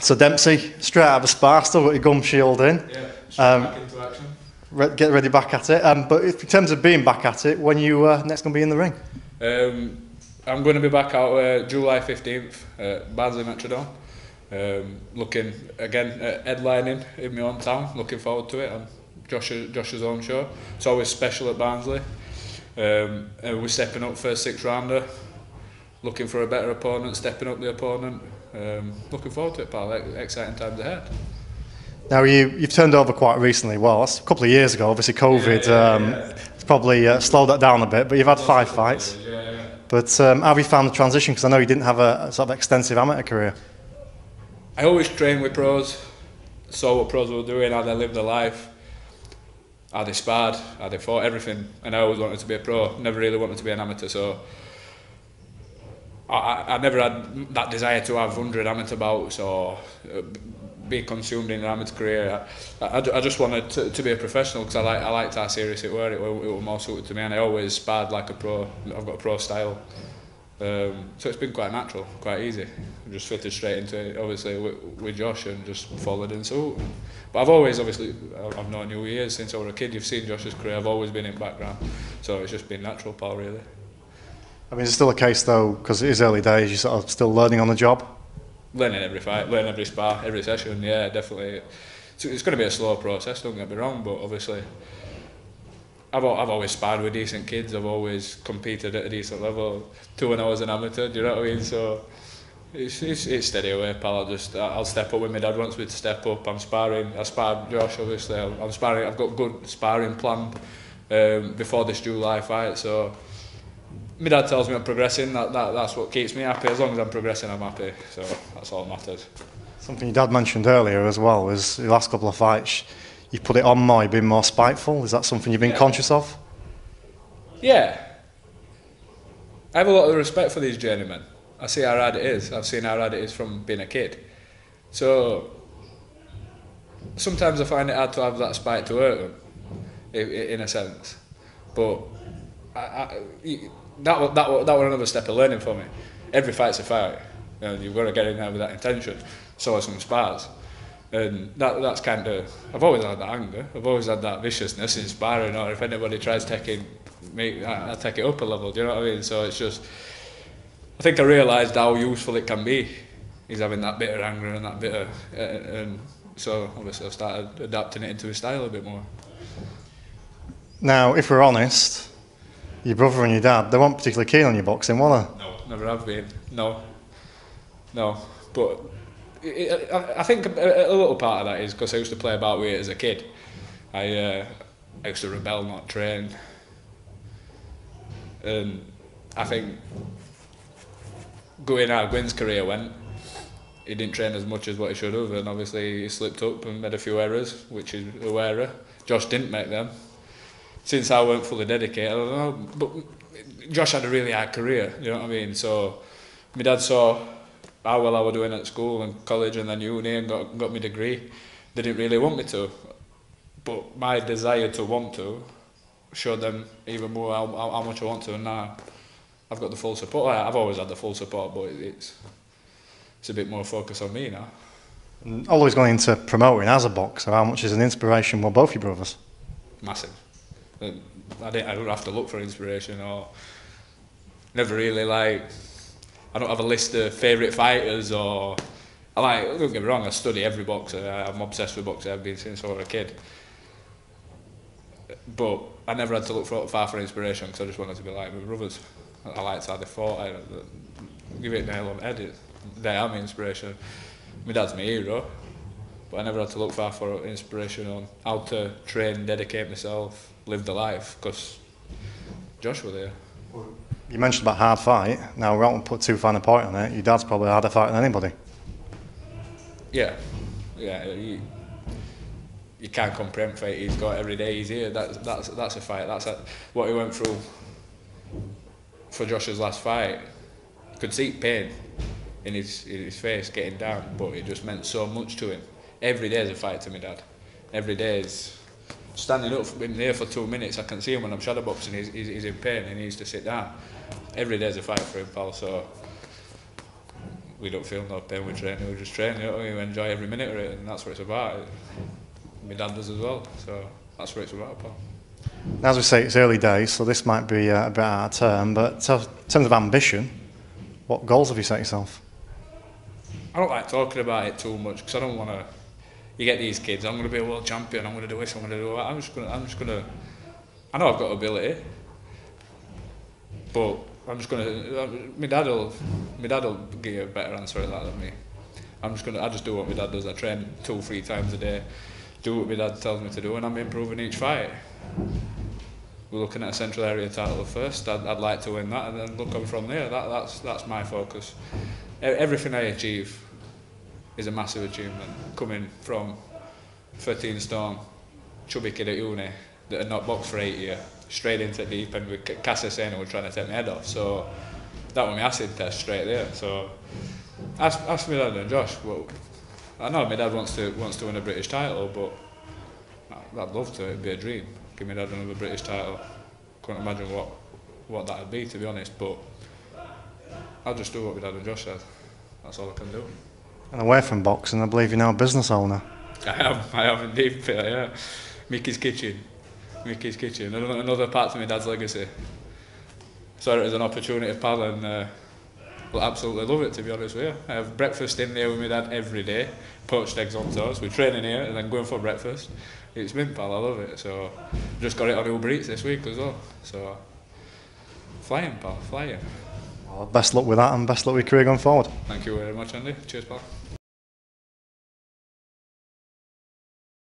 So Dempsey, straight out of a spar, still got your gum shield in. Yeah, straight back into action. Get ready back at it. But in terms of being back at it, when you next going to be in the ring? I'm going to be back out July 15th at Barnsley Metrodome. Looking again at headlining in my own town. Looking forward to it. And Josh's own show. It's always special at Barnsley. We're stepping up for a 6-rounder. Looking for a better opponent, stepping up the opponent. Looking forward to it, pal. Exciting times ahead. Now you've turned over quite recently. Well, that's a couple of years ago. Obviously, COVID it's probably slowed that down a bit. But you've had 5 fights. But how have you found the transition? Because I know you didn't have a sort of extensive amateur career. I always trained with pros. Saw what pros were doing, how they lived their life, how they sparred, how they fought, everything. And I always wanted to be a pro. Never really wanted to be an amateur. So I never had that desire to have 100 amateur bouts or be consumed in an amateur career. I just wanted to be a professional because I liked how serious it were. It were more suited to me, and I always sparred like a pro. I've got a pro style, so it's been quite natural, quite easy. I just fitted straight into it, obviously with Josh, and just followed in suit. But I've always, obviously, I've known you years since I was a kid. You've seen Josh's career. I've always been in background, so it's just been natural, pal, really. I mean, is it still a case though, because it is early days, you're sort of still learning on the job? Learning every fight, learning every spar, every session, yeah, definitely. It's going to be a slow process, don't get me wrong, but obviously I've always sparred with decent kids, I've always competed at a decent level, too when I was an amateur, do you know what I mean? So it's steady away, pal. I'll step up when my dad wants me to step up. I'm sparring, I sparred Josh, obviously, I'm sparring, I've got good sparring planned before this July fight, so my dad tells me I'm progressing, that's what keeps me happy. As long as I'm progressing, I'm happy, so that's all that matters. Something your dad mentioned earlier as well was the last couple of fights, you put it on more, you've been more spiteful. Is that something you've been conscious of? Yeah. I have a lot of respect for these journeymen. I see how hard it is. I've seen how hard it is from being a kid. So sometimes I find it hard to have that spite to hurt them, in a sense. But that was another step of learning for me. Every fight's a fight. You know, you've got to get in there with that intention. So are some spars. And that's kind of, I've always had that anger, I've always had that viciousness in sparring, or if anybody tries taking me, I take it up a level, do you know what I mean? So it's just, I think I realised how useful it can be, is having that bit of anger and that bit of, and so obviously I've started adapting it into my style a bit more. Now, if we're honest, your brother and your dad, they weren't particularly keen on your boxing, were they? No, never have been, no, but I think a little part of that is because I used to play about with it as a kid. I used to rebel, not train, and I think going how Gwyn's career went, he didn't train as much as what he should have, and obviously he slipped up and made a few errors, which is a error. Josh didn't make them. Since I weren't fully dedicated, I don't know, but Josh had a really hard career, you know what I mean? So my dad saw how well I was doing at school and college and then uni and got my degree. They didn't really want me to, but my desire to want to showed them even more how much I want to, and now I've got the full support. I've always had the full support, but it's a bit more focus on me now. And always going into promoting as a boxer, how much is an inspiration were both your brothers? Massive. I don't have to look for inspiration, or never really I don't have a list of favourite fighters, or don't get me wrong, I study every boxer. I'm obsessed with boxing. I've been since I was a kid. But I never had to look far for inspiration because I just wanted to be like my brothers. I liked how they fought. Give it nail on the head. They are my inspiration. My dad's my hero, but I never had to look far for inspiration on how to train, dedicate myself, live the life, because Josh was there. You mentioned about hard fight. Now, we won't put too fine a point on it. Your dad's probably a harder fight than anybody. Yeah. You can't comprehend fight he's got every day he's here. That's a fight. That's what he went through for Josh's last fight. You could see pain in his face getting down, but it just meant so much to him. Every day is a fight to my dad. Every day is standing up, been there for 2 minutes. I can see him when I'm shadowboxing. He's in pain. He needs to sit down. Every day is a fight for him, pal. So we don't feel no pain with training. We just train. You know, we enjoy every minute of it, and that's what it's about. My dad does as well, so that's what it's about, Paul. As we say, it's early days, so this might be a bit out of term, but in terms of ambition, what goals have you set yourself? I don't like talking about it too much because I don't want to. You get these kids. I'm going to be a world champion. I'm going to do this. I'm going to do that. I'm just going to. I know I've got ability, but I'm just going to. My dad will give you a better answer at that than me. I just do what my dad does. I train 2-3 times a day. Do what my dad tells me to do, and I'm improving each fight. We're looking at a central area title first. I'd like to win that, and then look on from there. That's my focus. Everything I achieve is a massive achievement. Coming from 13 stone, chubby kid at uni that had not boxed for 8 years, straight into the deep end with Casa saying who were trying to take my head off. So that was my acid test straight there. So ask my dad and Josh. Well, I know my dad wants to win a British title, but I'd love to. It'd be a dream. Give my dad another British title. Couldn't imagine what that'd be, to be honest. But I'll just do what my dad and Josh said. That's all I can do. And away from boxing, I believe you're now a business owner. I am indeed, Peter, yeah. Mickey's Kitchen. Another part to my dad's legacy. Saw it as an opportunity, pal, and will absolutely love it, to be honest with you. I have breakfast in there with my dad every day, poached eggs on toast. We train in here and then going for breakfast. It's mint, pal, I love it. So just got it on Uber Eats this week as well. So flying, pal, flying. Well, best luck with that and best luck with your career going forward. Thank you very much, Andy. Cheers, pal.